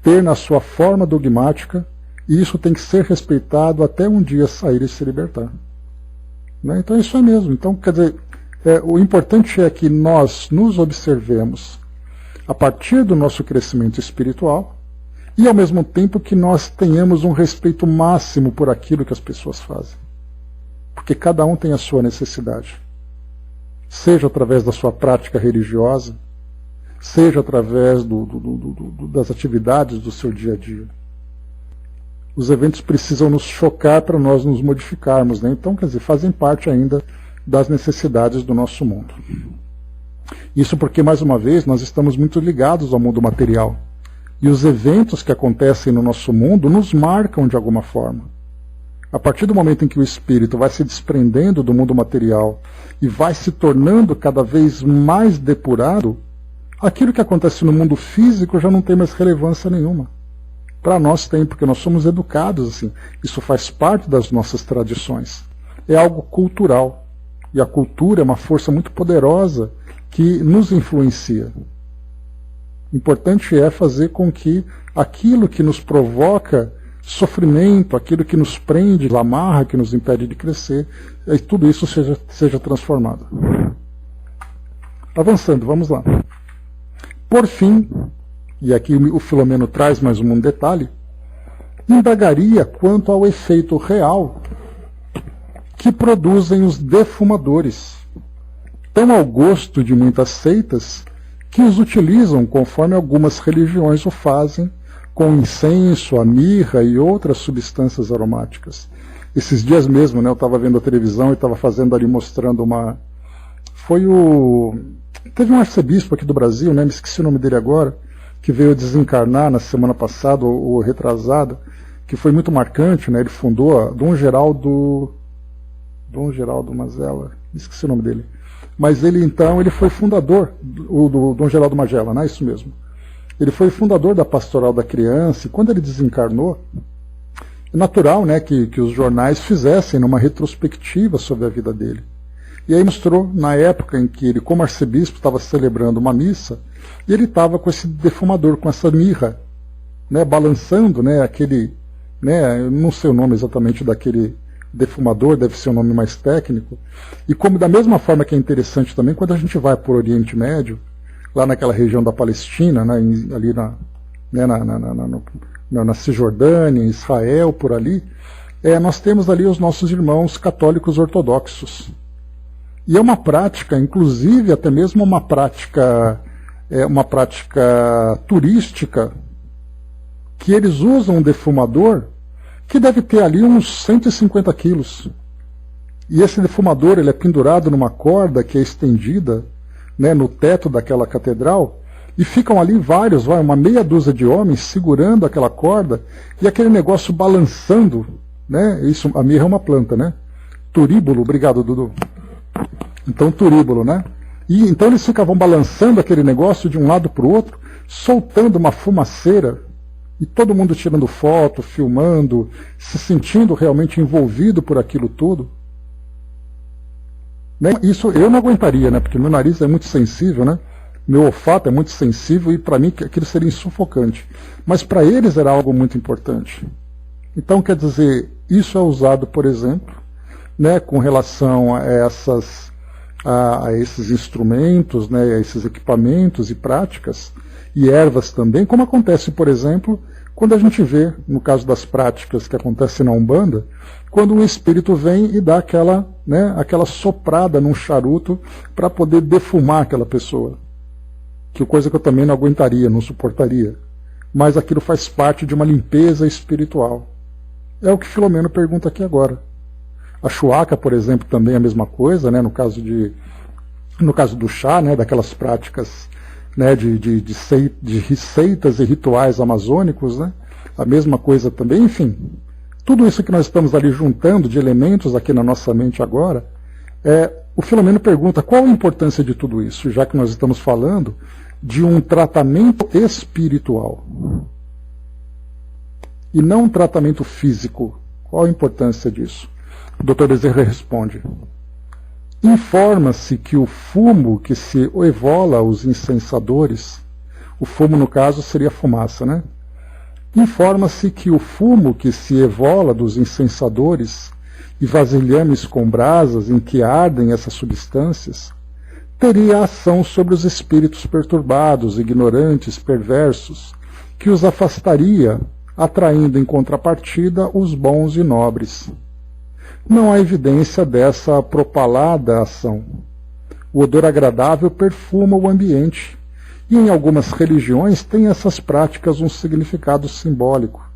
ter na sua forma dogmática, e isso tem que ser respeitado até um dia sair e se libertar. Né? Então isso é mesmo. Então, quer dizer, o importante é que nós nos observemos a partir do nosso crescimento espiritual e ao mesmo tempo que nós tenhamos um respeito máximo por aquilo que as pessoas fazem. Porque cada um tem a sua necessidade. Seja através da sua prática religiosa, seja através das atividades do seu dia a dia. Os eventos precisam nos chocar para nós nos modificarmos, né? Então, quer dizer, fazem parte ainda das necessidades do nosso mundo. Isso porque, mais uma vez, nós estamos muito ligados ao mundo material. E os eventos que acontecem no nosso mundo nos marcam de alguma forma. A partir do momento em que o espírito vai se desprendendo do mundo material e vai se tornando cada vez mais depurado, aquilo que acontece no mundo físico já não tem mais relevância nenhuma. Para nós tem, porque nós somos educados assim. Isso faz parte das nossas tradições. É algo cultural. E a cultura é uma força muito poderosa que nos influencia. Importante é fazer com que aquilo que nos provoca sofrimento, aquilo que nos prende, amarra, que nos impede de crescer, tudo isso seja transformado. Avançando, vamos lá. Por fim, e aqui o Filomeno traz mais um detalhe, indagaria quanto ao efeito real que produzem os defumadores, tão ao gosto de muitas seitas que os utilizam conforme algumas religiões o fazem, com incenso, a mirra e outras substâncias aromáticas. Esses dias mesmo, né, eu estava vendo a televisão e estava fazendo ali, mostrando uma... Teve um arcebispo aqui do Brasil, né, me esqueci o nome dele agora, que veio desencarnar na semana passada, ou retrasada, que foi muito marcante, né, ele fundou Dom Geraldo Mazella, esqueci o nome dele. Mas ele, então, ele foi fundador, do Dom Geraldo Magela, não é isso mesmo? Ele foi fundador da Pastoral da Criança, e quando ele desencarnou, é natural, né, que os jornais fizessem uma retrospectiva sobre a vida dele. E aí mostrou, na época em que ele, como arcebispo, estava celebrando uma missa, e ele estava com esse defumador, com essa mirra, né, balançando, né, aquele, né, eu não sei o nome exatamente daquele defumador, deve ser um nome mais técnico, e como da mesma forma que é interessante também, quando a gente vai para o Oriente Médio, lá naquela região da Palestina, né, ali na Cisjordânia, Israel, por ali, nós temos ali os nossos irmãos católicos ortodoxos. E é uma prática, inclusive até mesmo uma prática turística, que eles usam um defumador que deve ter ali uns 150 quilos. E esse defumador ele é pendurado numa corda que é estendida, né, no teto daquela catedral, e ficam ali vários, uma meia dúzia de homens segurando aquela corda e aquele negócio balançando, né? Isso, a mirra é uma planta, né? Turíbulo, obrigado, Dudu. Então, turíbulo, né? E então eles ficavam balançando aquele negócio de um lado para o outro, soltando uma fumaceira, e todo mundo tirando foto, filmando, se sentindo realmente envolvido por aquilo tudo. Né? Isso eu não aguentaria, né? Porque meu nariz é muito sensível, né? Meu olfato é muito sensível e para mim aquilo seria insufocante. Mas para eles era algo muito importante. Então, quer dizer, isso é usado, por exemplo, né, com relação a esses instrumentos, né, a esses equipamentos e práticas, e ervas também, como acontece, por exemplo, quando a gente vê, no caso das práticas que acontecem na Umbanda, quando um espírito vem e dá aquela soprada num charuto para poder defumar aquela pessoa. que coisa que eu também não aguentaria, não suportaria. Mas aquilo faz parte de uma limpeza espiritual. É o que Filomeno pergunta aqui agora. A shuaka, por exemplo, também é a mesma coisa, né, no caso do chá, né, daquelas práticas, né, de receitas e rituais amazônicos, né, a mesma coisa também. Enfim, tudo isso que nós estamos ali juntando de elementos aqui na nossa mente agora, o Filomeno pergunta qual a importância de tudo isso, já que nós estamos falando de um tratamento espiritual e não um tratamento físico. Qual a importância disso? O Dr. Bezerra responde: informa-se que o fumo que se evola aos incensadores, o fumo no caso seria a fumaça, né? Informa-se que o fumo que se evola dos incensadores e vasilhames com brasas em que ardem essas substâncias teria ação sobre os espíritos perturbados, ignorantes, perversos, que os afastaria, atraindo em contrapartida os bons e nobres. Não há evidência dessa propalada ação. O odor agradável perfuma o ambiente, e em algumas religiões tem essas práticas um significado simbólico,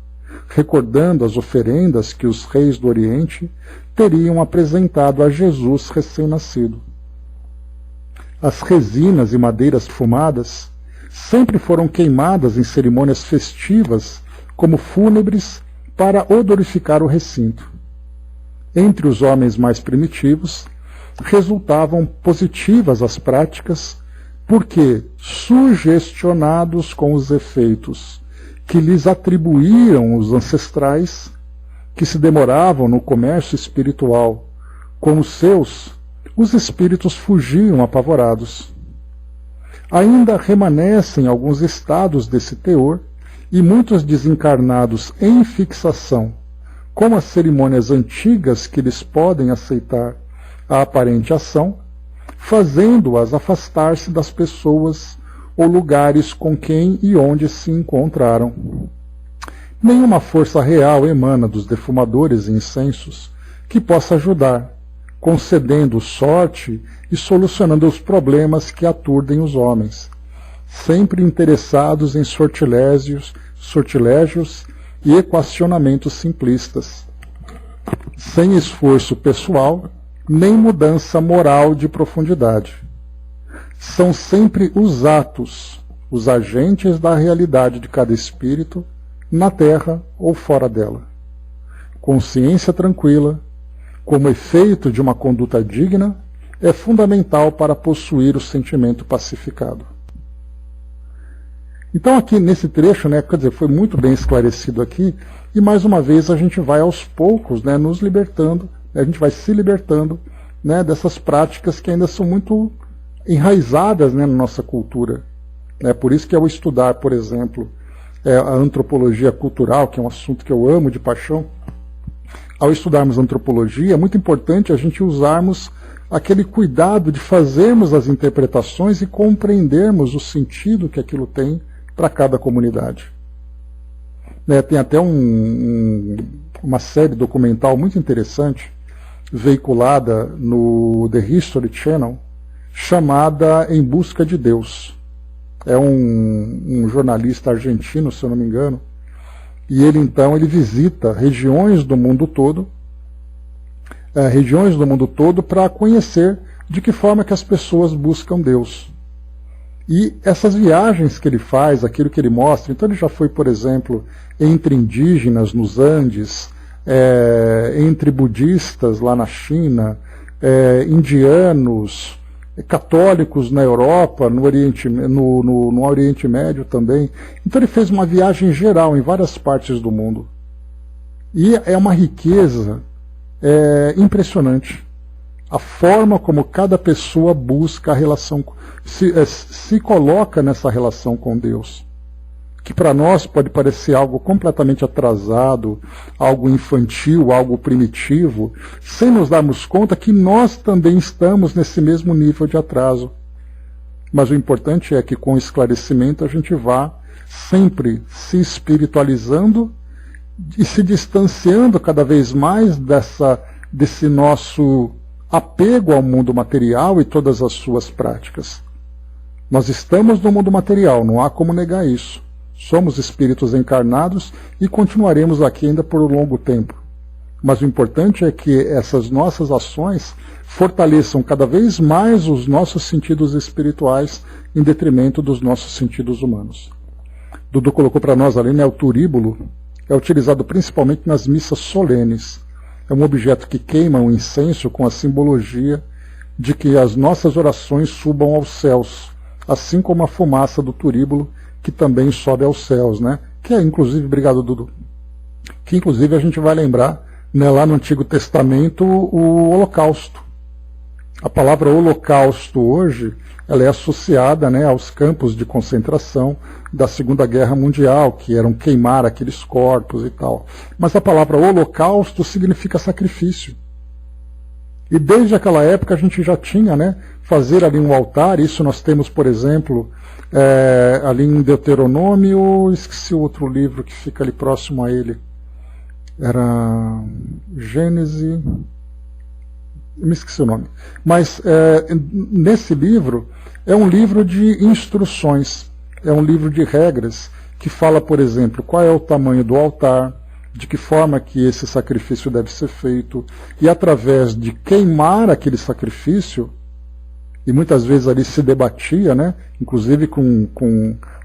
recordando as oferendas que os reis do Oriente teriam apresentado a Jesus recém-nascido. As resinas e madeiras fumadas sempre foram queimadas em cerimônias festivas como fúnebres para odorificar o recinto. Entre os homens mais primitivos, resultavam positivas as práticas porque, sugestionados com os efeitos que lhes atribuíam os ancestrais, que se demoravam no comércio espiritual com os seus, os espíritos fugiam apavorados. Ainda remanescem alguns estados desse teor e muitos desencarnados em fixação, como as cerimônias antigas que lhes podem aceitar a aparente ação, fazendo-as afastar-se das pessoas ou lugares com quem e onde se encontraram. Nenhuma força real emana dos defumadores e incensos que possa ajudar, concedendo sorte e solucionando os problemas que aturdem os homens, sempre interessados em sortilégios e equacionamentos simplistas, sem esforço pessoal nem mudança moral de profundidade. São sempre os atos, os agentes da realidade de cada espírito, na Terra ou fora dela. Consciência tranquila, como efeito de uma conduta digna, é fundamental para possuir o sentimento pacificado. Então aqui nesse trecho, né, quer dizer, foi muito bem esclarecido aqui, e mais uma vez a gente vai aos poucos, né, nos libertando, a gente vai se libertando, né, dessas práticas que ainda são muito enraizadas, né, na nossa cultura. É por isso que ao estudar, por exemplo, a antropologia cultural, que é um assunto que eu amo de paixão, ao estudarmos antropologia, é muito importante a gente usarmos aquele cuidado de fazermos as interpretações e compreendermos o sentido que aquilo tem para cada comunidade. Tem até uma série documental muito interessante, veiculada no The History Channel, chamada Em Busca de Deus. É um jornalista argentino, se eu não me engano, e ele visita regiões do mundo todo, para conhecer de que forma que as pessoas buscam Deus. E essas viagens que ele faz, aquilo que ele mostra, então ele já foi, por exemplo, entre indígenas nos Andes, entre budistas lá na China, indianos, católicos na Europa, no Oriente Médio também. Então ele fez uma viagem geral em várias partes do mundo. E é uma riqueza impressionante. A forma como cada pessoa busca a relação, se coloca nessa relação com Deus. Que para nós pode parecer algo completamente atrasado, algo infantil, algo primitivo, sem nos darmos conta que nós também estamos nesse mesmo nível de atraso. Mas o importante é que com o esclarecimento a gente vá sempre se espiritualizando e se distanciando cada vez mais desse nosso apego ao mundo material e todas as suas práticas. Nós estamos no mundo material, não há como negar isso. Somos espíritos encarnados e continuaremos aqui ainda por um longo tempo. Mas o importante é que essas nossas ações fortaleçam cada vez mais os nossos sentidos espirituais em detrimento dos nossos sentidos humanos. Dudu colocou para nós ali, né, o turíbulo é utilizado principalmente nas missas solenes. É um objeto que queima um incenso com a simbologia de que as nossas orações subam aos céus, assim como a fumaça do turíbulo, que também sobe aos céus, né? Que é, inclusive, obrigado, Dudu, que inclusive a gente vai lembrar, né, lá no Antigo Testamento, o Holocausto. A palavra holocausto hoje, ela é associada, né, aos campos de concentração da Segunda Guerra Mundial, que eram queimar aqueles corpos e tal. Mas a palavra holocausto significa sacrifício. E desde aquela época a gente já tinha, né, fazer ali um altar. Isso nós temos, por exemplo, ali em Deuteronômio, esqueci o outro livro que fica ali próximo a ele. Era Gênesis, me esqueci o nome. Mas nesse livro é um livro de instruções, é um livro de regras que fala, por exemplo, qual é o tamanho do altar, de que forma que esse sacrifício deve ser feito, e através de queimar aquele sacrifício, e muitas vezes ali se debatia, né, inclusive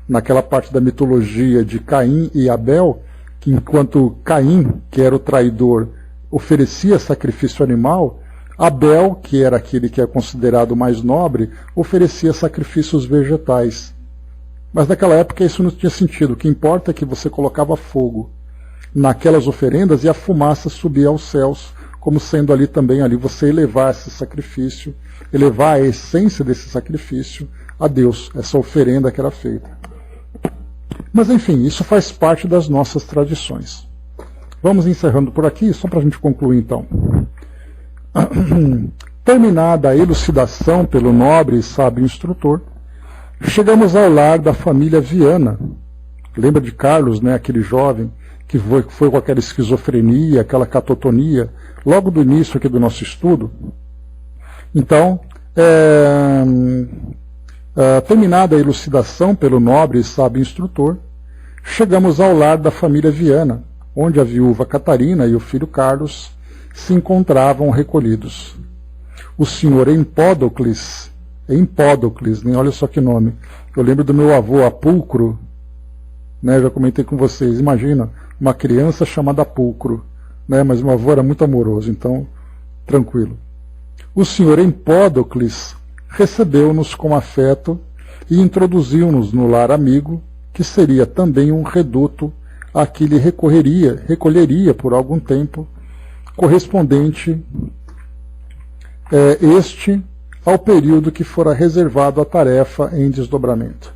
naquela parte da mitologia de Caim e Abel, que enquanto Caim, que era o traidor, oferecia sacrifício animal, Abel, que era aquele que é considerado mais nobre, oferecia sacrifícios vegetais. Mas naquela época isso não tinha sentido. O que importa é que você colocava fogo naquelas oferendas e a fumaça subia aos céus, como sendo ali também ali você elevar esse sacrifício, elevar a essência desse sacrifício a Deus, essa oferenda que era feita. Mas enfim, isso faz parte das nossas tradições. Vamos encerrando por aqui, só para a gente concluir então. Terminada a elucidação pelo nobre e sábio instrutor, chegamos ao lar da família Viana. Lembra de Carlos, né, aquele jovem que foi com aquela esquizofrenia, aquela catatonia, logo do início aqui do nosso estudo? Então, terminada a elucidação pelo nobre e sábio instrutor, chegamos ao lar da família Viana, onde a viúva Catarina e o filho Carlos se encontravam recolhidos. O senhor Empódocles, né? Olha só que nome. Eu lembro do meu avô Apulcro, né? Já comentei com vocês. Imagina, uma criança chamada Apulcro, né? Mas meu avô era muito amoroso, então, tranquilo. O senhor Empódocles recebeu-nos com afeto e introduziu-nos no lar amigo, que seria também um reduto a que ele recolheria por algum tempo, correspondente ao período que fora reservado à tarefa em desdobramento.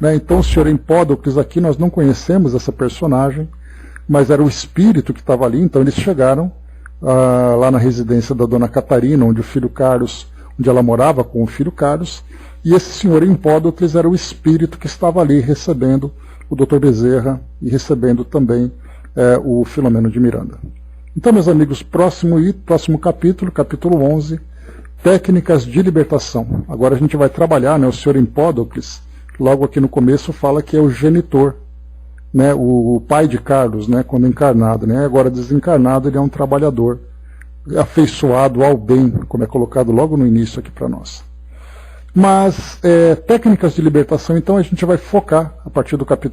Né? Então o senhor Empódocles aqui, nós não conhecemos essa personagem, mas era o espírito que estava ali. Então eles chegaram lá na residência da dona Catarina, onde o filho Carlos, onde ela morava com o filho Carlos, e esse senhor Empódocles era o espírito que estava ali recebendo o Dr. Bezerra e recebendo também o Filomeno de Miranda. Então, meus amigos, próximo capítulo, capítulo 11, técnicas de libertação. Agora a gente vai trabalhar, né, o senhor Empódocles, logo aqui no começo fala que é o genitor, né, o pai de Carlos, né, quando encarnado, né, agora desencarnado ele é um trabalhador, afeiçoado ao bem, como é colocado logo no início aqui para nós. Mas técnicas de libertação, então a gente vai focar a partir do capítulo